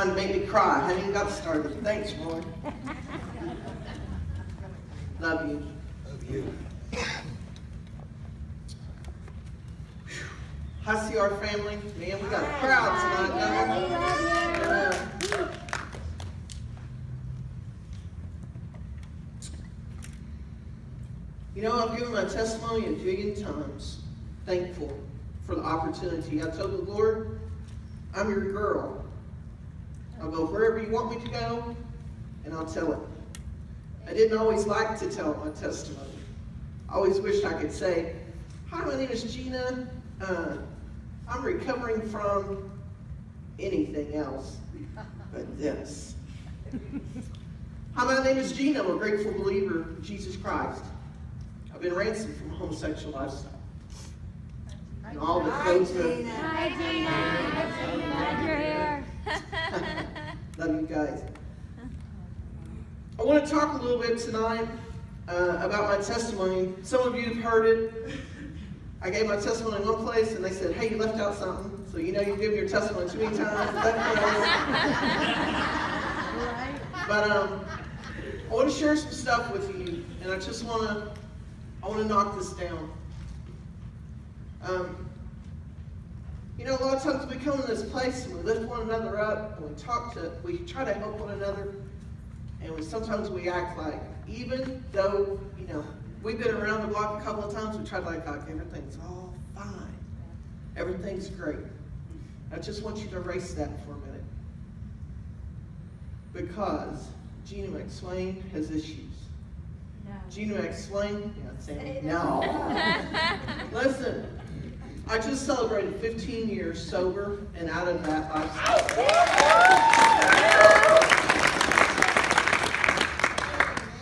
To make me cry. I haven't even got started. Thanks, Roy. Love you. Love you. I see our family. Man, we got a crowd tonight. You know, I've given my testimony a jillion times. Thankful for the opportunity. I told the Lord, I'm your girl. I'll go wherever you want me to go, and I'll tell it. I didn't always like to tell my testimony. I always wished I could say, hi, my name is Gena. I'm recovering from anything else but this. Hi, my name is Gena. I'm a grateful believer in Jesus Christ. I've been ransomed from a homosexual lifestyle. And all that goes with it. Hi, Gena. Glad you're here. Love you guys. I want to talk a little bit tonight about my testimony. Some of you have heard it. I gave my testimony in one place and they said, hey, you left out something. So you know you've given your testimony too many times. But I want to share some stuff with you, and I just want to knock this down. You know, a lot of times we come in this place and we lift one another up and we try to help one another, and sometimes we act like, even though, you know, we've been around the block a couple of times, we try to like everything's all fine. Everything's great. I just want you to erase that for a minute. Because Gena McSwain has issues. No. Gena McSwain, no. Listen, I just celebrated 15 years sober and out of that lifestyle.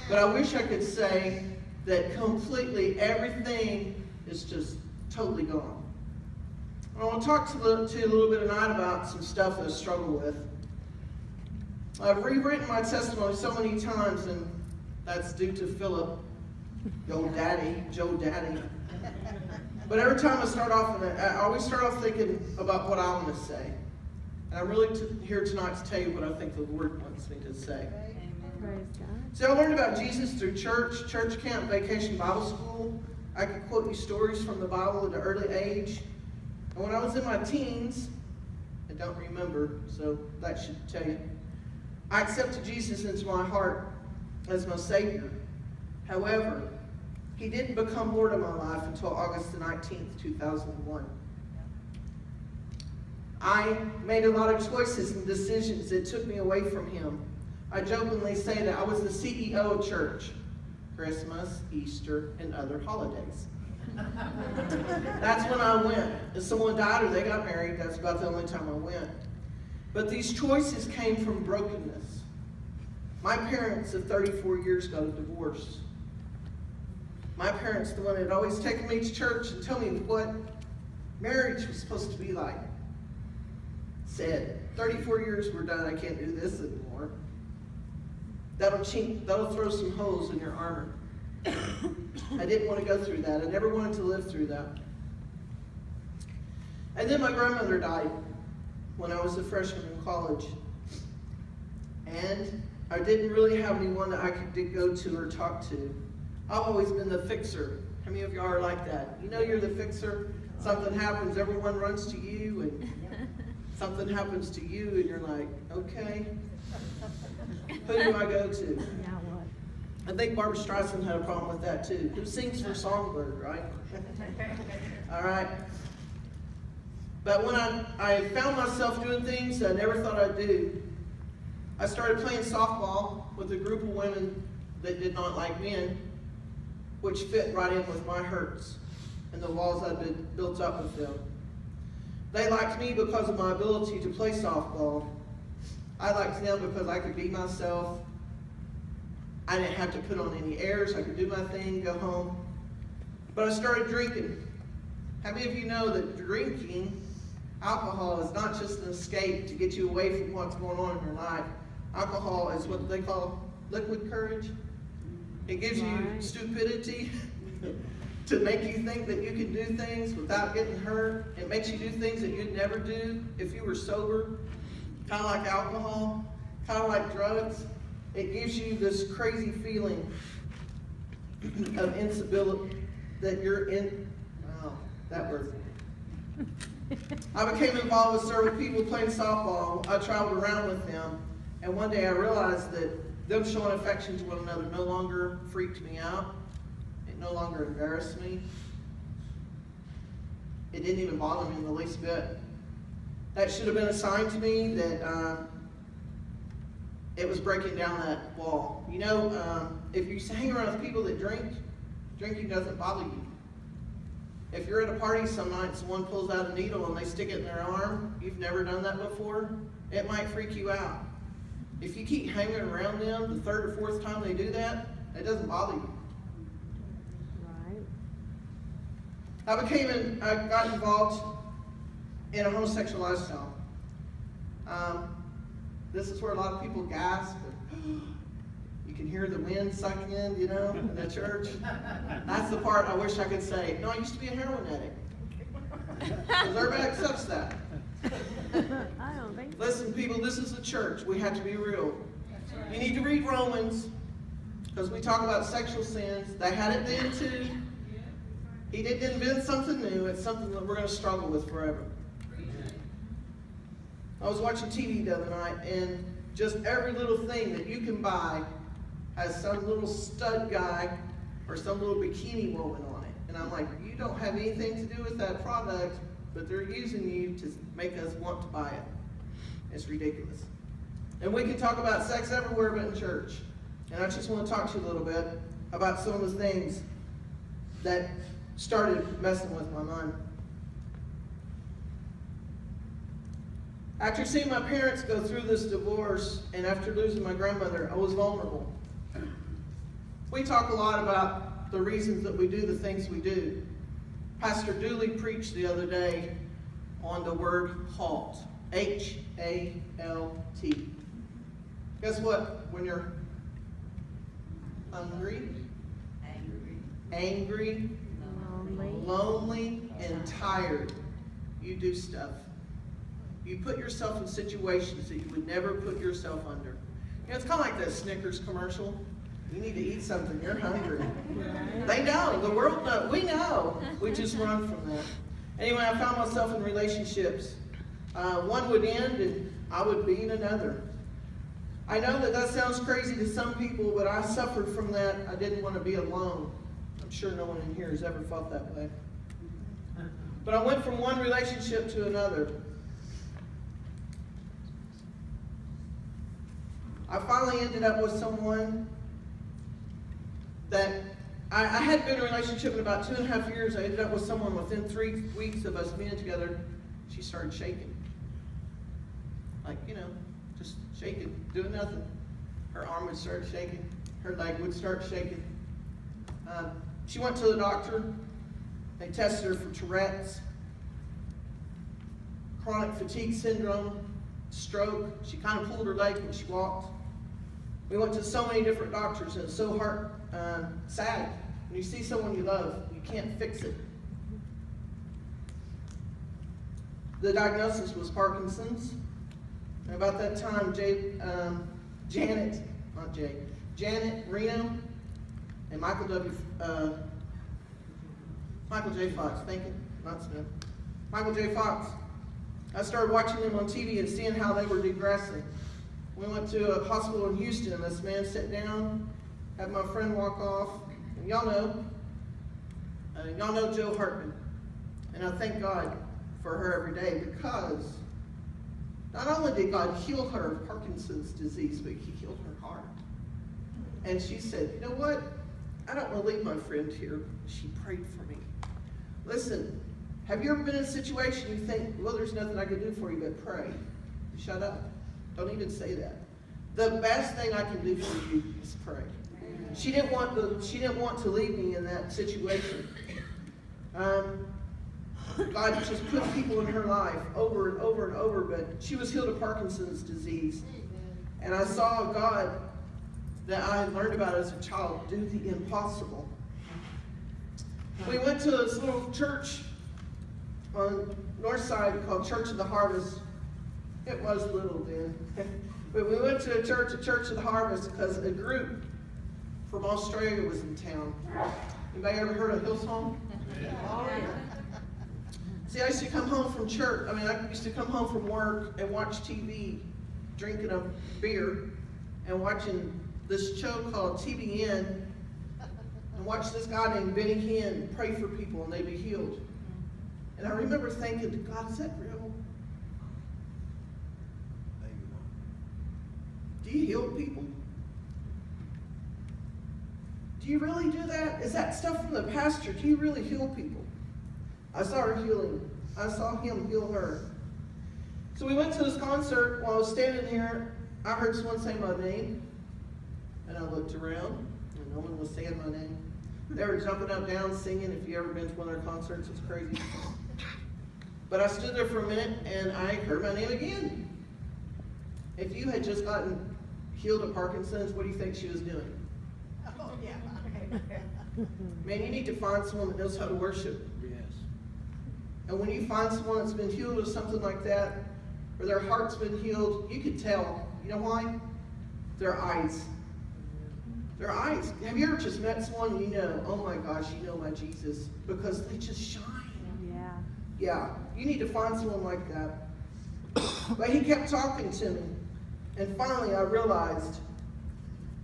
But I wish I could say that completely everything is just totally gone. I want to talk to you a little bit tonight about some stuff that I struggle with. I've rewritten my testimony so many times, and that's due to Philip, Joe Daddy. But every time I start off, I always start off thinking about what I want to say. And I'm really here tonight to tell you what I think the Lord wants me to say. Praise God. See, I learned about Jesus through church camp, vacation Bible school. I could quote you stories from the Bible at an early age. And when I was in my teens, I don't remember, so that should tell you, I accepted Jesus into my heart as my Savior. However, He didn't become Lord of my life until August the 19th, 2001. I made a lot of choices and decisions that took me away from Him. I jokingly say that I was the CEO of church, Christmas, Easter, and other holidays. That's when I went. If someone died or they got married, that's about the only time I went. But these choices came from brokenness. My parents of 34 years got a divorce. My parents, the one that had always taken me to church and tell me what marriage was supposed to be like, said, 34 years we're done, I can't do this anymore. That'll throw some holes in your armor. I didn't want to go through that. I never wanted to live through that. And then my grandmother died when I was a freshman in college. And I didn't really have anyone that I could go to or talk to. I've always been the fixer. How many of y'all are like that? You know you're the fixer. Something happens, everyone runs to you, and something happens to you, and you're like, okay, who do I go to? Now what? I think Barbara Streisand had a problem with that too. Who sings for Songbird, right? All right. But when I found myself doing things I never thought I'd do, I started playing softball with a group of women that did not like men, which fit right in with my hurts and the walls I'd been built up with them. They liked me because of my ability to play softball. I liked them because I could be myself. I didn't have to put on any airs. I could do my thing, go home. But I started drinking. How many of you know that drinking alcohol is not just an escape to get you away from what's going on in your life? Alcohol is what they call liquid courage. It gives you stupidity to make you think that you can do things without getting hurt. It makes you do things that you'd never do if you were sober. kind of like alcohol, kind of like drugs. It gives you this crazy feeling of instability, that you're in, wow, that word. I became involved with several people playing softball. I traveled around with them, and one day I realized that them showing affection to one another no longer freaked me out. It no longer embarrassed me. It didn't even bother me in the least bit. That should have been a sign to me that it was breaking down that wall. You know, if you hang around with people that drink, drinking doesn't bother you. If you're at a party some night, someone pulls out a needle and they stick it in their arm, you've never done that before, it might freak you out. If you keep hanging around them the third or fourth time they do that, it doesn't bother you. Right. I got involved in a homosexual lifestyle. This is where a lot of people gasp. You can hear the wind sucking in, you know, in the church. That's the part I wish I could say, no, I used to be a heroin addict. Because everybody accepts that. I don't think so. Listen, people, this is a church. We have to be real. You need to read Romans, because we talk about sexual sins. They had it then too. He didn't invent something new. It's something that we're going to struggle with forever. I was watching TV the other night, and just every little thing that you can buy has some little stud guy or some little bikini woman on it. And I'm like, you don't have anything to do with that product, but they're using you to make us want to buy it. It's ridiculous. And we can talk about sex everywhere but in church. And I just want to talk to you a little bit about some of the things that started messing with my mind. After seeing my parents go through this divorce, and after losing my grandmother, I was vulnerable. We talk a lot about the reasons that we do the things we do. Pastor Dooley preached the other day on the word halt. H-A-L-T. Guess what? When you're hungry, angry, lonely, and tired, you do stuff. You put yourself in situations that you would never put yourself under. You know, it's kind of like that Snickers commercial. You need to eat something. You're hungry. They know. The world knows. We know. We just run from that. Anyway, I found myself in relationships. One would end, and I would be in another. I know that sounds crazy to some people, but I suffered from that. I didn't want to be alone. I'm sure no one in here has ever felt that way. But I went from one relationship to another. I finally ended up with someone that I had been in a relationship in about 2.5 years. I ended up with someone within 3 weeks of us being together. She started shaking. Like, you know, just shaking, doing nothing. Her arm would start shaking. Her leg would start shaking. She went to the doctor. They tested her for Tourette's, chronic fatigue syndrome, stroke. She kind of pulled her leg when she walked. We went to so many different doctors, and it's so sad. When you see someone you love, you can't fix it. The diagnosis was Parkinson's. And about that time, Janet Reno and Michael J. Fox, thank you, not Smith. Michael J. Fox. I started watching them on TV and seeing how they were regressing. We went to a hospital in Houston, and this man sat down, had my friend walk off, and y'all know Joe Hartman. And I thank God for her every day, because not only did God heal her of Parkinson's disease, but he healed her heart. And she said, you know what? I don't want to leave my friend here. She prayed for me. Listen, have you ever been in a situation you think, well, there's nothing I can do for you but pray? Shut up. Don't even say that. The best thing I can do for you is pray. She didn't want to leave me in that situation. God just put people in her life over and over and over, but she was healed of Parkinson's disease. And I saw God that I had learned about as a child do the impossible. We went to this little church on North Side called Church of the Harvest. It was little then. But we went to a church of the Harvest, because a group from Australia was in town. Anybody ever heard of Hillsong? Oh, yeah. See, I used to come home from church. I used to come home from work and watch TV, drinking a beer, and watching this show called TBN, and watch this guy named Benny Hinn pray for people and they'd be healed. And I remember thinking, God, is that real? Do you heal people? Do you really do that? Is that stuff from the pastor? Do you really heal people? I saw her healing. I saw him heal her. So we went to this concert. While I was standing there, I heard someone say my name. And I looked around, and no one was saying my name. They were jumping up, down, singing. If you've ever been to one of their concerts, it's crazy. But I stood there for a minute, and I heard my name again. If you had just gotten healed of Parkinson's, what do you think she was doing? Oh, yeah. Man, you need to find someone that knows how to worship. Yes. And when you find someone that's been healed of something like that, or their heart's been healed, you can tell. You know why? Their eyes. Their eyes. Have you ever just met someone and you know, oh my gosh, you know my Jesus? Because they just shine. Yeah. Yeah, you need to find someone like that. But he kept talking to me. And finally I realized,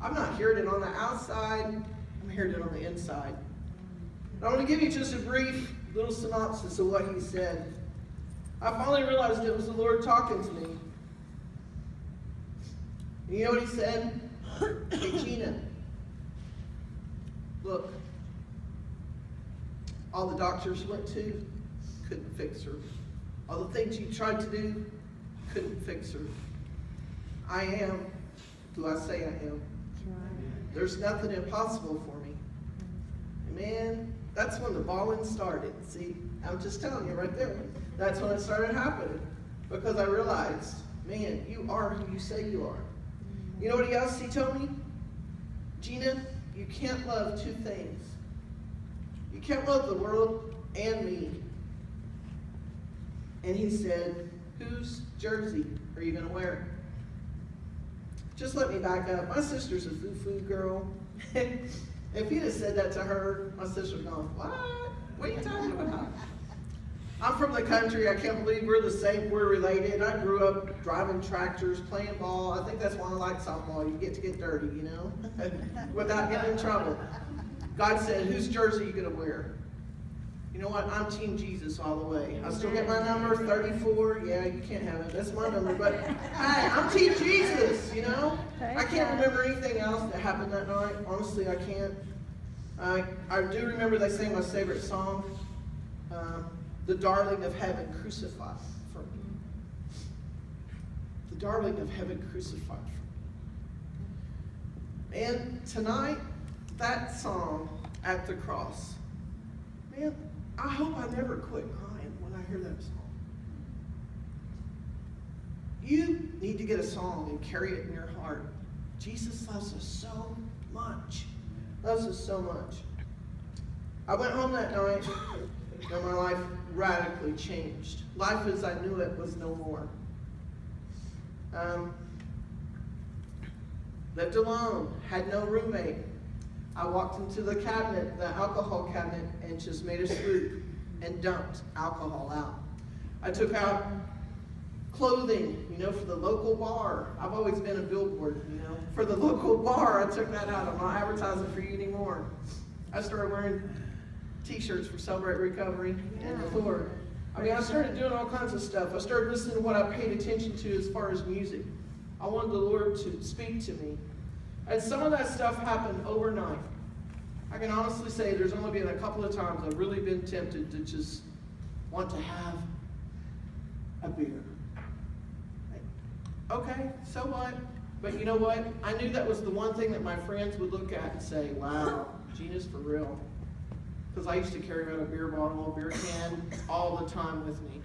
I'm not hearing it on the outside, I'm hearing it on the inside. And I want to give you just a brief little synopsis of what he said. I finally realized it was the Lord talking to me. And you know what he said? Hey, Gena, look, all the doctors went to couldn't fix her. All the things you tried to do couldn't fix her. I am who I say I am. There's nothing impossible for me. And man, that's when the balling started. See, I'm just telling you right there. That's when it started happening. Because I realized, man, you are who you say you are. You know what else he told me? Gena, you can't love two things. You can't love the world and me. And he said, whose jersey are you going to wear? Just let me back up. My sister's a foo-foo girl. If he'd have said that to her, my sister's going, what? What are you talking about? I'm from the country. I can't believe we're the same. We're related. I grew up driving tractors, playing ball. I think that's why I like softball. You get dirty, you know, without getting in trouble. God said, whose jersey are you going to wear? You know what? I'm Team Jesus all the way. I still get my number, 34. Yeah, you can't have it. That's my number. But hey, I'm Team Jesus, you know? I can't remember anything else that happened that night. Honestly, I can't. I do remember they sang my favorite song, The Darling of Heaven Crucified for Me. The Darling of Heaven Crucified for Me. And tonight, that song, At the Cross, man, I hope I never quit crying when I hear that song. You need to get a song and carry it in your heart. Jesus loves us so much. Loves us so much. I went home that night and my life radically changed. Life as I knew it was no more. Lived alone, had no roommate. I walked into the cabinet, the alcohol cabinet, and just made a swoop and dumped alcohol out. I took out clothing, you know, for the local bar. I've always been a billboard, you know. For the local bar, I took that out. I'm not advertising for you anymore. I started wearing t-shirts for Celebrate Recovery and the Lord. I mean, I started doing all kinds of stuff. I started listening to what I paid attention to as far as music. I wanted the Lord to speak to me. And some of that stuff happened overnight. I can honestly say there's only been a couple of times I've really been tempted to just want to have a beer. Okay, so what? But you know what? I knew that was the one thing that my friends would look at and say, wow, Gena's for real. Because I used to carry around a beer bottle, a beer can, all the time with me.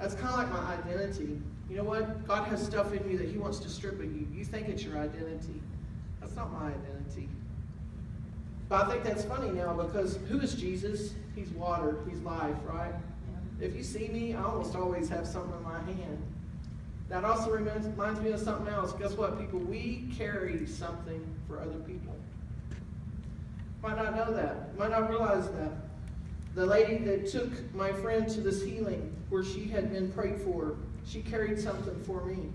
That's kind of like my identity. You know what? God has stuff in you that he wants to strip of you. You think it's your identity. That's not my identity. But I think that's funny now because who is Jesus? He's water. He's life, right? If you see me, I almost always have something in my hand. That also reminds me of something else. Guess what, people? We carry something for other people. Might not know that. Might not realize that. The lady that took my friend to this healing where she had been prayed for, she carried something for me.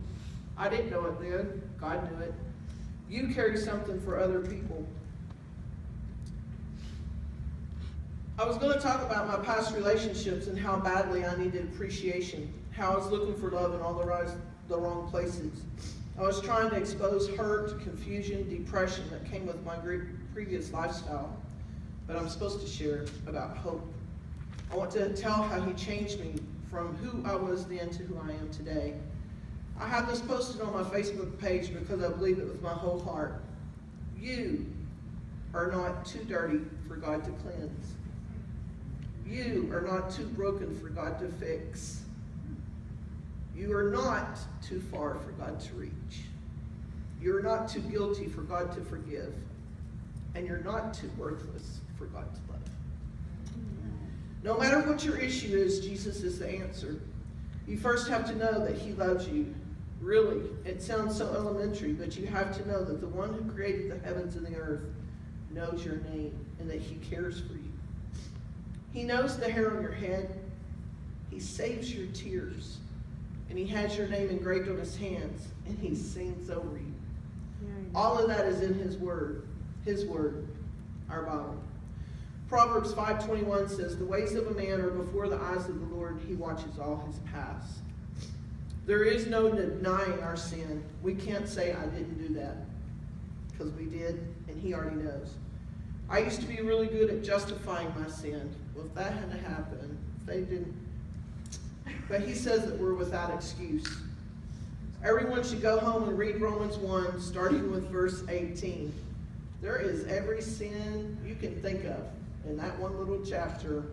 I didn't know it then. God knew it. You carry something for other people. I was going to talk about my past relationships and how badly I needed appreciation, how I was looking for love in all the wrong places. I was trying to expose hurt, confusion, depression that came with my previous lifestyle. But I'm supposed to share about hope. I want to tell how he changed me from who I was then to who I am today. I have this posted on my Facebook page because I believe it with my whole heart. You are not too dirty for God to cleanse. You are not too broken for God to fix. You are not too far for God to reach. You are not too guilty for God to forgive. And you're not too worthless for God to love. No matter what your issue is, Jesus is the answer. You first have to know that he loves you. Really, it sounds so elementary, but you have to know that the one who created the heavens and the earth knows your name and that he cares for you. He knows the hair on your head. He saves your tears. And he has your name engraved on his hands, and he sings over you. All of that is in his word. His word, our Bible. Proverbs 5:21 says, the ways of a man are before the eyes of the Lord. He watches all his paths. There is no denying our sin. We can't say, I didn't do that. Because we did, and he already knows. I used to be really good at justifying my sin. Well, if that hadn't happened, if they didn't. But he says that we're without excuse. Everyone should go home and read Romans 1, starting with verse 18. There is every sin you can think of in that one little chapter.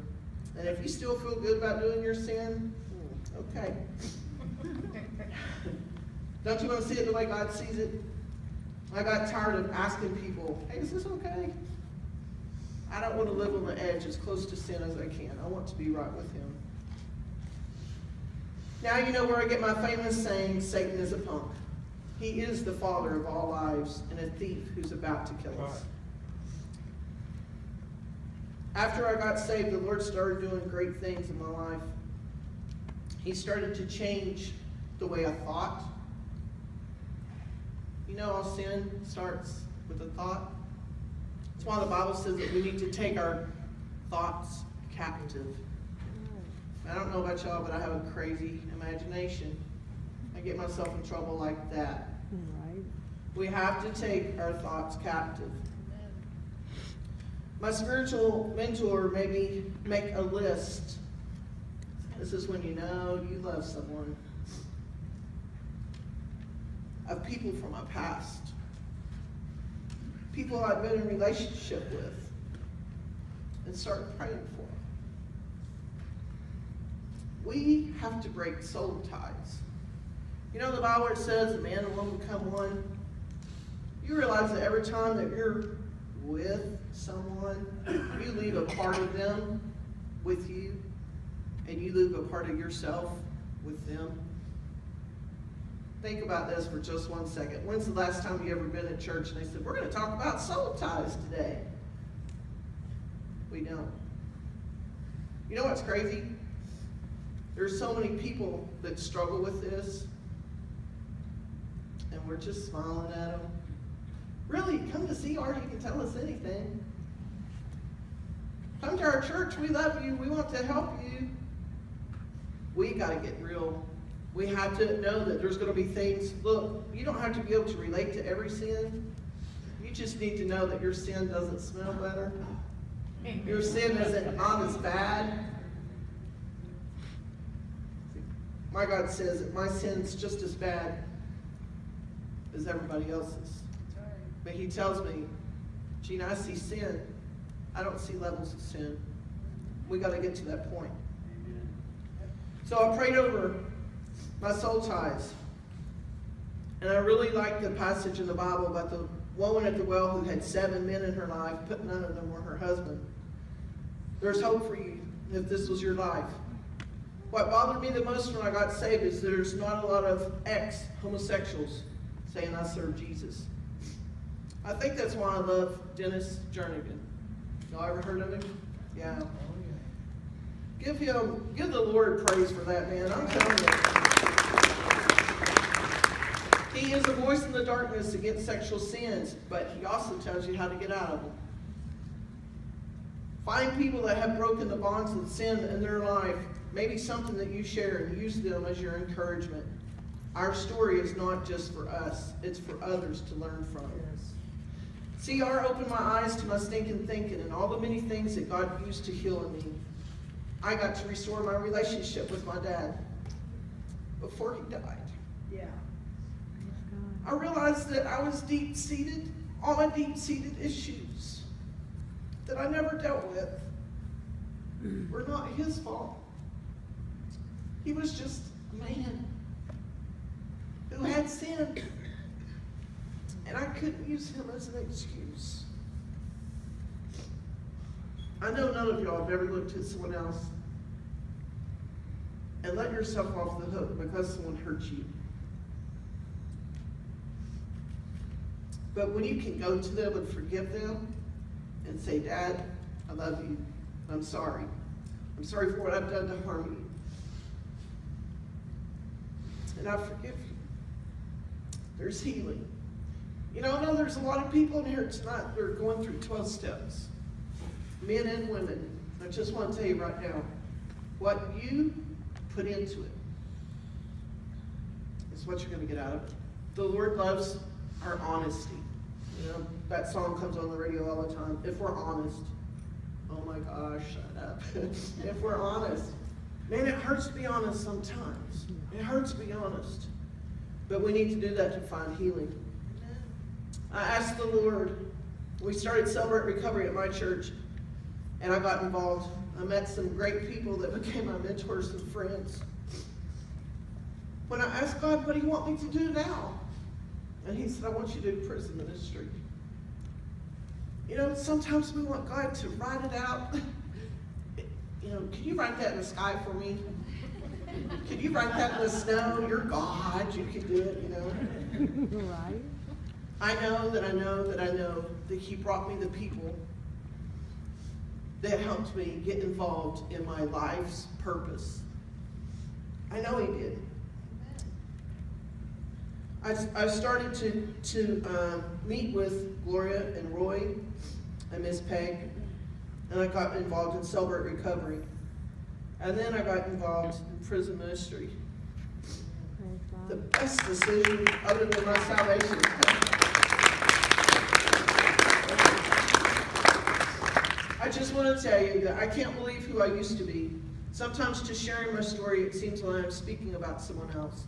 And if you still feel good about doing your sin, okay. Don't you want to see it the way God sees it? I got tired of asking people, hey, is this okay? I don't want to live on the edge as close to sin as I can. I want to be right with him. Now you know where I get my famous saying, Satan is a punk. He is the father of all lives and a thief who's about to kill us. After I got saved, the Lord started doing great things in my life. He started to change the way I thought. You know, all sin starts with a thought. That's why the Bible says that we need to take our thoughts captive. I don't know about y'all, but I have a crazy imagination. I get myself in trouble like that. Right. We have to take our thoughts captive. My spiritual mentor made me make a list. This is when you know you love someone. Of people from my past. People I've been in relationship with. And start praying for them. We have to break soul ties. You know the Bible where it says a man and woman become one? You realize that every time that you're with someone, you leave a part of them with you, and you leave a part of yourself with them. Think about this for just 1 second. When's the last time you ever been at church and they said, we're going to talk about soul ties today? We don't. You know what's crazy? There's so many people that struggle with this, and we're just smiling at them. Really, come to see Art, you can tell us anything. Come to our church, we love you, we want to help you. We got to get real. We have to know that there's going to be things. Look, you don't have to be able to relate to every sin. You just need to know that your sin doesn't smell better. Your sin isn't not as bad. My God says that my sin's just as bad as everybody else's. But he tells me, Gena, I see sin. I don't see levels of sin. We got to get to that point. So I prayed over my soul ties. And I really like the passage in the Bible about the woman at the well who had 7 men in her life, but none of them were her husband. There's hope for you if this was your life. What bothered me the most when I got saved is there's not a lot of ex-homosexuals saying I serve Jesus. I think that's why I love Dennis Jernigan. Y'all ever heard of him? Yeah. Give the Lord praise for that, man. I'm telling you. He is a voice in the darkness against sexual sins, but he also tells you how to get out of them. Find people that have broken the bonds of sin in their life, maybe something that you share, and use them as your encouragement. Our story is not just for us, it's for others to learn from. CR opened my eyes to my stinking thinking and all the many things that God used to heal in me. I got to restore my relationship with my dad before he died. Yeah. I realized that I was deep-seated, all my deep-seated issues that I never dealt with were not his fault. He was just a man who had sinned. And I couldn't use him as an excuse. I know none of y'all have ever looked at someone else and let yourself off the hook because someone hurt you. But when you can go to them and forgive them and say, Dad, I love you. I'm sorry. I'm sorry for what I've done to harm you. And I forgive you. There's healing. You know, I know there's a lot of people in here tonight that are going through 12 steps. Men and women. I just want to tell you right now, what you put into it is what you're going to get out of it. The Lord loves our honesty. You know, that song comes on the radio all the time. If we're honest. Oh my gosh, shut up. If we're honest. Man, it hurts to be honest sometimes. It hurts to be honest. But we need to do that to find healing. I asked the Lord, we started Celebrate Recovery at my church, and I got involved. I met some great people that became my mentors and friends. When I asked God, what do you want me to do now? And he said, I want you to do prison ministry. You know, sometimes we want God to write it out. You know, can you write that in the sky for me? Can you write that in the snow? You're God, you can do it, you know. Right. I know that he brought me the people that helped me get involved in my life's purpose. I know he did. I started to meet with Gloria and Roy and Miss Peg, and I got involved in Celebrate Recovery. And then I got involved in prison ministry. The best decision other than my salvation. I just want to tell you that I can't believe who I used to be. Sometimes just sharing my story, it seems like I'm speaking about someone else,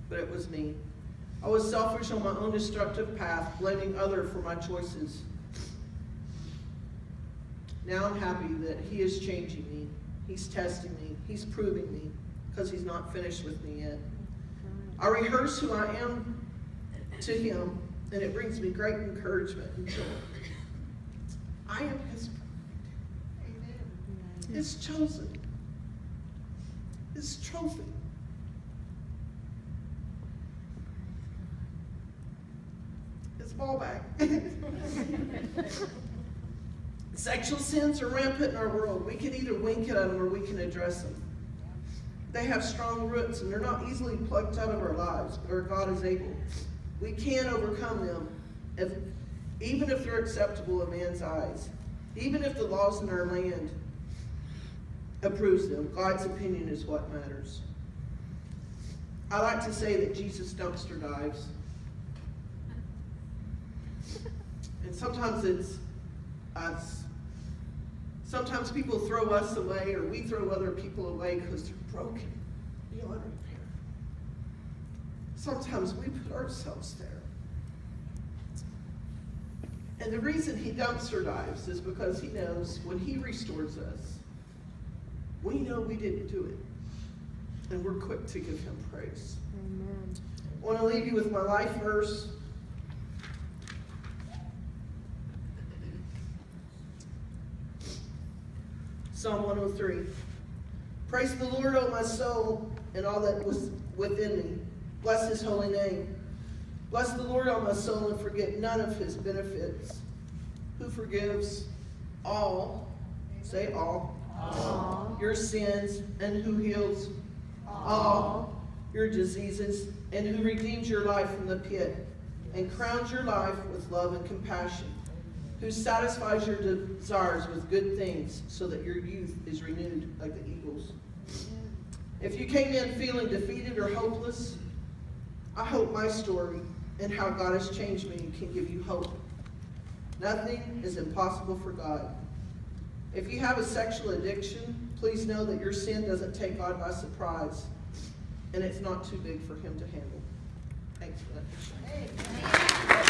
but it was me. I was selfish on my own destructive path, blaming others for my choices. Now I'm happy that he is changing me. He's testing me. He's proving me, because he's not finished with me yet. I rehearse who I am to him, and it brings me great encouragement and joy. I am his bride. Amen. His chosen. His trophy. His ball bag. Sexual sins are rampant in our world. We can either wink at them or we can address them. They have strong roots and they're not easily plucked out of our lives, but our God is able. We can overcome them, even if they're acceptable in man's eyes. Even if the laws in our land approves them, God's opinion is what matters. I like to say that Jesus dumpster dives. And sometimes it's us. Sometimes people throw us away, or we throw other people away because they're broken, beyond repair. Sometimes we put ourselves there. And the reason he dumpster dives is because he knows when he restores us, we know we didn't do it. And we're quick to give him praise. Amen. I want to leave you with my life verse. Psalm 103. Praise the Lord, O my soul, and all that was within me. Bless his holy name. Bless the Lord, O my soul, and forget none of his benefits. Who forgives all, say all, your sins, and who heals all your diseases, and who redeems your life from the pit, and crowns your life with love and compassion, who satisfies your desires with good things, so that your youth is renewed like the eagles. If you came in feeling defeated or hopeless, I hope my story and how God has changed me can give you hope. Nothing is impossible for God. If you have a sexual addiction, please know that your sin doesn't take God by surprise, and it's not too big for him to handle. Thanks for that.